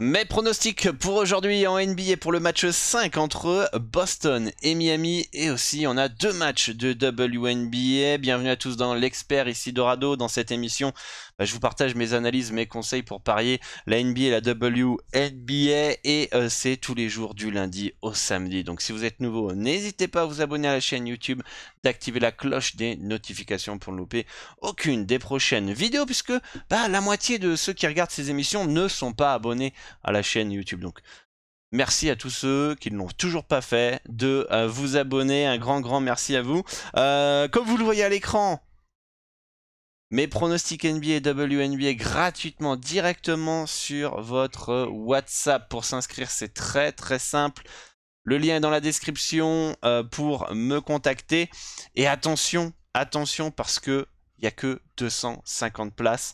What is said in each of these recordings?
Mes pronostics pour aujourd'hui en NBA pour le match 5 entre Boston et Miami, et aussi on a deux matchs de WNBA. Bienvenue à tous dans l'expert, ici Dorado. Dans cette émission, je vous partage mes analyses, mes conseils pour parier la NBA et la WNBA, et c'est tous les jours du lundi au samedi. Donc si vous êtes nouveau, n'hésitez pas à vous abonner à la chaîne YouTube, d'activer la cloche des notifications pour ne louper aucune des prochaines vidéos, puisque la moitié de ceux qui regardent ces émissions ne sont pas abonnés à la chaîne YouTube. Donc merci à tous ceux qui ne l'ont toujours pas fait de vous abonner. Un grand merci à vous. Comme vous le voyez à l'écran, mes pronostics NBA et WNBA gratuitement directement sur votre WhatsApp. Pour s'inscrire, c'est très simple. Le lien est dans la description pour me contacter. Et attention parce que il n'y a que 250 places,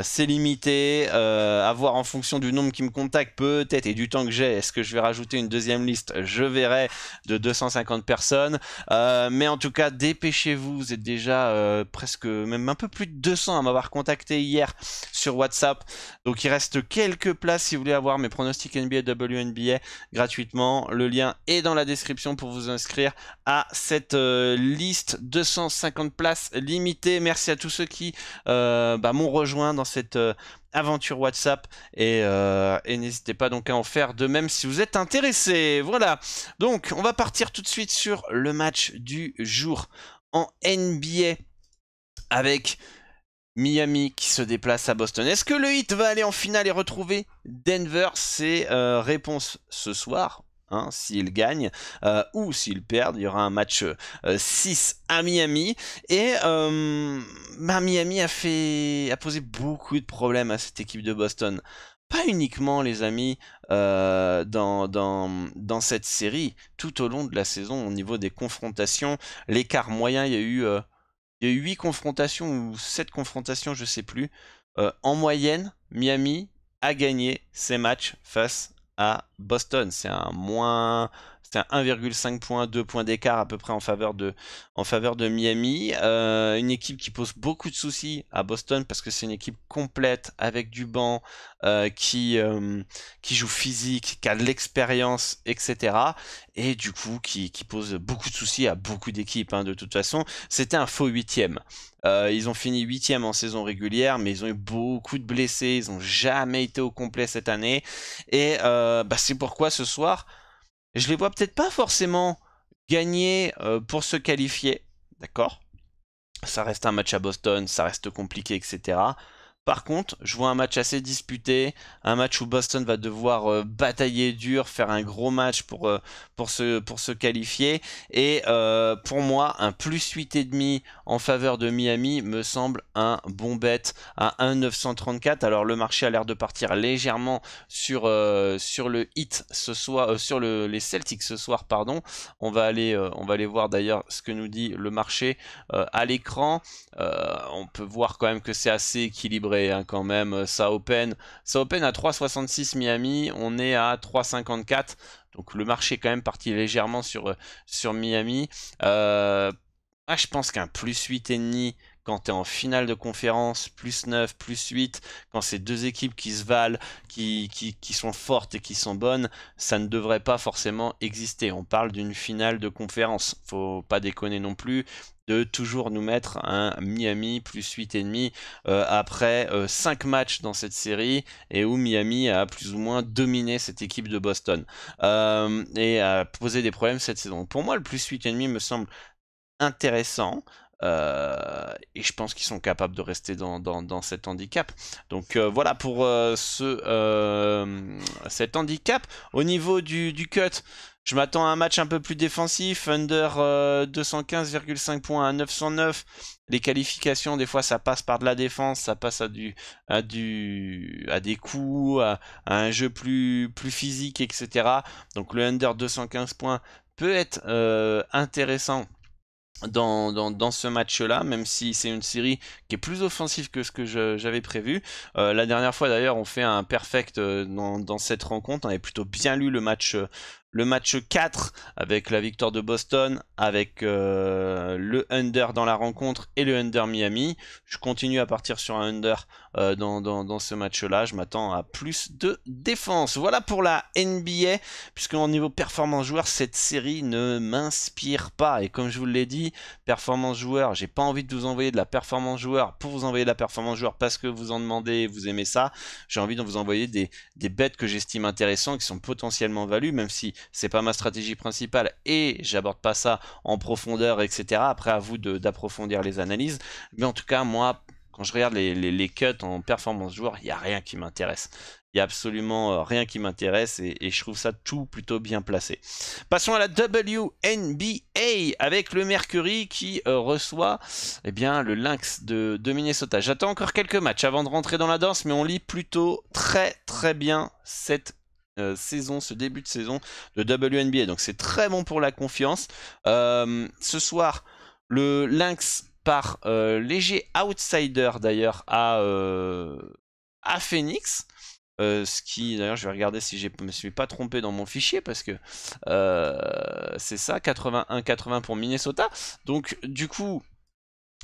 c'est limité, à voir en fonction du nombre qui me contacte peut-être et du temps que j'ai. Est-ce que je vais rajouter une deuxième liste? Je verrai, de 250 personnes, mais en tout cas dépêchez-vous. Vous êtes déjà presque, même un peu plus de 200 à m'avoir contacté hier sur WhatsApp, donc il reste quelques places si vous voulez avoir mes pronostics NBA WNBA gratuitement. Le lien est dans la description pour vous inscrire à cette liste. 250 places limitées. Merci à tous ceux qui m'ont rejoint dans cette aventure WhatsApp, et n'hésitez pas donc à en faire de même si vous êtes intéressé. Voilà, donc on va partir tout de suite sur le match du jour en NBA avec Miami qui se déplace à Boston. Est-ce que le Heat va aller en finale et retrouver Denver? C'est réponse ce soir. S'ils gagnent ou s'ils perdent, il y aura un match 6 à Miami, et Miami a posé beaucoup de problèmes à cette équipe de Boston. Pas uniquement, les amis, dans cette série, tout au long de la saison. Au niveau des confrontations, l'écart moyen, il y a eu 8 confrontations ou 7 confrontations, je sais plus. En moyenne, Miami a gagné ses matchs face à Boston. C'est un 1,5 points, 2 points d'écart à peu près en faveur de Miami. Une équipe qui pose beaucoup de soucis à Boston parce que c'est une équipe complète avec du banc, qui joue physique, qui a de l'expérience, etc. Et du coup qui pose beaucoup de soucis à beaucoup d'équipes. De toute façon, c'était un faux 8e. Ils ont fini 8e en saison régulière, mais ils ont eu beaucoup de blessés, ils n'ont jamais été au complet cette année, et c'est pourquoi ce soir, je les vois peut-être pas forcément gagner pour se qualifier, d'accord? Ça reste un match à Boston, ça reste compliqué, etc. Par contre, je vois un match assez disputé, un match où Boston va devoir batailler dur, faire un gros match pour se qualifier. Et pour moi, un plus 8,5 en faveur de Miami me semble un bon bet à 1,934. Alors le marché a l'air de partir légèrement sur le Heat ce soir, sur les Celtics ce soir, pardon. On va aller voir d'ailleurs ce que nous dit le marché à l'écran. On peut voir quand même que c'est assez équilibré, quand même. Ça open à 3,66 Miami, on est à 3,54, donc le marché est quand même parti légèrement sur Miami. Je pense qu'un plus 8,5 quand tu es en finale de conférence, plus 9, plus 8, quand c'est deux équipes qui se valent, qui sont fortes et qui sont bonnes, ça ne devrait pas forcément exister. On parle d'une finale de conférence, faut pas déconner non plus de toujours nous mettre un Miami plus 8,5 après 5 matchs dans cette série, et où Miami a plus ou moins dominé cette équipe de Boston et a posé des problèmes cette saison. Pour moi, le plus 8,5 me semble intéressant. Et je pense qu'ils sont capables de rester dans cet handicap. Donc voilà pour cet handicap. Au niveau du cut, je m'attends à un match un peu plus défensif, under 215,5 points à 909. Les qualifications, des fois, ça passe par de la défense, ça passe à des coups, à un jeu plus physique, etc. Donc le under 215 points peut être intéressant dans ce match-là, même si c'est une série qui est plus offensive que ce que j'avais prévu. La dernière fois d'ailleurs, on fait un perfect dans cette rencontre. On avait plutôt bien lu le match le match 4 avec la victoire de Boston, avec le under dans la rencontre et le under Miami. Je continue à partir sur un under dans ce match-là. Je m'attends à plus de défense. Voilà pour la NBA, puisque au niveau performance joueur, cette série ne m'inspire pas. Et comme je vous l'ai dit, performance joueur, j'ai pas envie de vous envoyer de la performance joueur pour vous envoyer de la performance joueur parce que vous en demandez, vous aimez ça. J'ai envie de vous envoyer des bets que j'estime intéressants, qui sont potentiellement valus, même si c'est pas ma stratégie principale et j'aborde pas ça en profondeur, etc. Après, à vous d'approfondir les analyses. Mais en tout cas, moi, quand je regarde les cuts en performance joueur, il n'y a rien qui m'intéresse. Il n'y a absolument rien qui m'intéresse et je trouve ça tout plutôt bien placé. Passons à la WNBA avec le Mercury qui reçoit eh bien, le Lynx de Minnesota. J'attends encore quelques matchs avant de rentrer dans la danse, mais on lit plutôt très bien cette saison, ce début de saison de WNBA. Donc c'est très bon pour la confiance. Ce soir, le Lynx par léger outsider d'ailleurs à Phoenix. Ce qui, d'ailleurs, je vais regarder si je me suis pas trompé dans mon fichier parce que c'est ça, 81-80 pour Minnesota. Donc, du coup,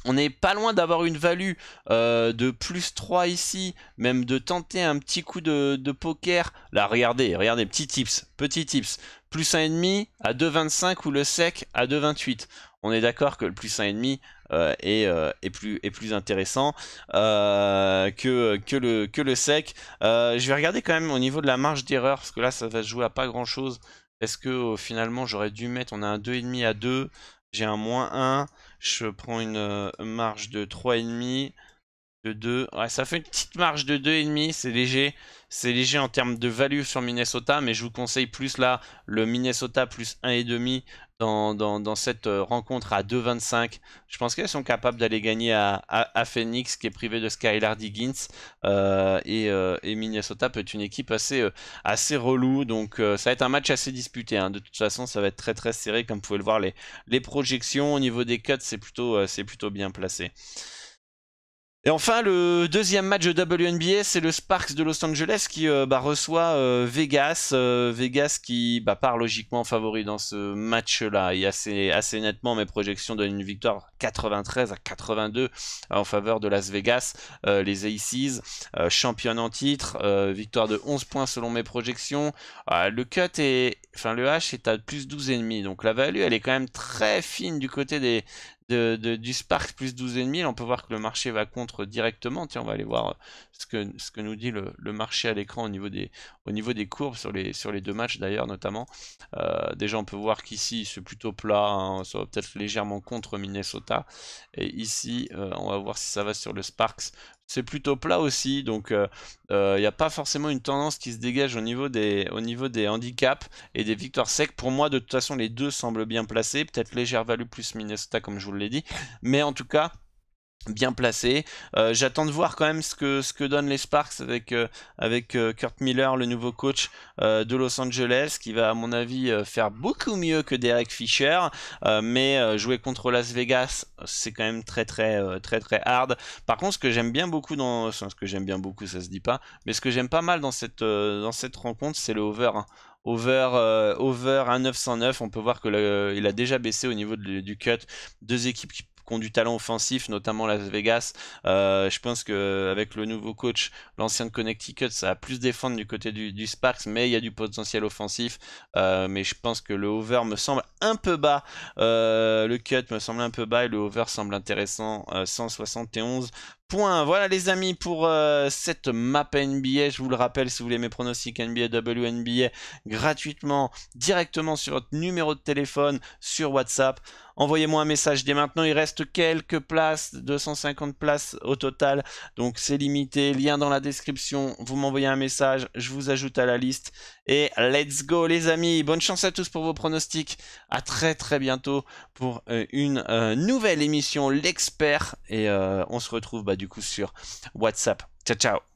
on n'est pas loin d'avoir une value de plus 3 ici, même de tenter un petit coup de poker. Là, regardez, petit tips, plus 1,5 à 2,25 ou le sec à 2,28. On est d'accord que le plus 1,5 est plus intéressant que le sec. Je vais regarder quand même au niveau de la marge d'erreur, parce que là, ça va se jouer à pas grand-chose. Est-ce que finalement, j'aurais dû mettre, on a un 2,5 à 2, j'ai un -1, je prends une marge de 3,5, de 2. Ouais, ça fait une petite marge de 2,5, c'est léger. C'est léger en termes de value sur Minnesota, mais je vous conseille plus là le Minnesota plus 1,5 dans cette rencontre à 2,25. Je pense qu'elles sont capables d'aller gagner à Phoenix, qui est privé de Skylar Diggins. Et Minnesota peut être une équipe assez relou. Donc ça va être un match assez disputé. Hein. De toute façon, ça va être très serré. Comme vous pouvez le voir, les projections au niveau des cuts, c'est plutôt bien placé. Et enfin, le deuxième match de WNBA, c'est le Sparks de Los Angeles qui reçoit Vegas. Vegas qui part logiquement favori dans ce match-là. Et assez nettement, mes projections donnent une victoire 93-82 en faveur de Las Vegas. Les Aces, championne en titre, victoire de 11 points selon mes projections. Le le H est à plus 12,5. Donc la value, elle est quand même très fine du côté du Sparks plus 12,5. On peut voir que le marché va contre directement. Tiens, on va aller voir ce que nous dit le marché à l'écran au niveau des courbes sur les deux matchs d'ailleurs notamment. Déjà on peut voir qu'ici c'est plutôt plat, hein, ça va peut-être légèrement contre Minnesota. Et ici on va voir si ça va sur le Sparks. C'est plutôt plat aussi, donc il n'y a pas forcément une tendance qui se dégage au niveau des handicaps et des victoires secs. Pour moi, de toute façon, les deux semblent bien placés. Peut-être légère value plus Minnesota, comme je vous l'ai dit. Mais en tout cas, bien placé. J'attends de voir quand même ce que donnent les Sparks avec Kurt Miller, le nouveau coach de Los Angeles, qui va à mon avis faire beaucoup mieux que Derek Fisher, mais jouer contre Las Vegas, c'est quand même très hard. Par contre, ce que j'aime bien beaucoup ça se dit pas, mais ce que j'aime pas mal dans cette rencontre, c'est le over. Hein. Over à 909, on peut voir que il a déjà baissé au niveau du cut. Deux équipes qui ont du talent offensif, notamment Las Vegas. Je pense qu'avec le nouveau coach, l'ancien de Connecticut, ça va plus défendre du côté du Sparks, mais il y a du potentiel offensif. Mais je pense que le over me semble un peu bas. Le cut me semble un peu bas et le over semble intéressant. 171 points. Voilà les amis pour cette map NBA. Je vous le rappelle, si vous voulez mes pronostics NBA, WNBA gratuitement, directement sur votre numéro de téléphone, sur WhatsApp. Envoyez-moi un message dès maintenant, il reste quelques places, 250 places au total, donc c'est limité, lien dans la description, vous m'envoyez un message, je vous ajoute à la liste, et let's go les amis, bonne chance à tous pour vos pronostics, à très bientôt pour une nouvelle émission, l'expert, et on se retrouve du coup sur WhatsApp, ciao ciao.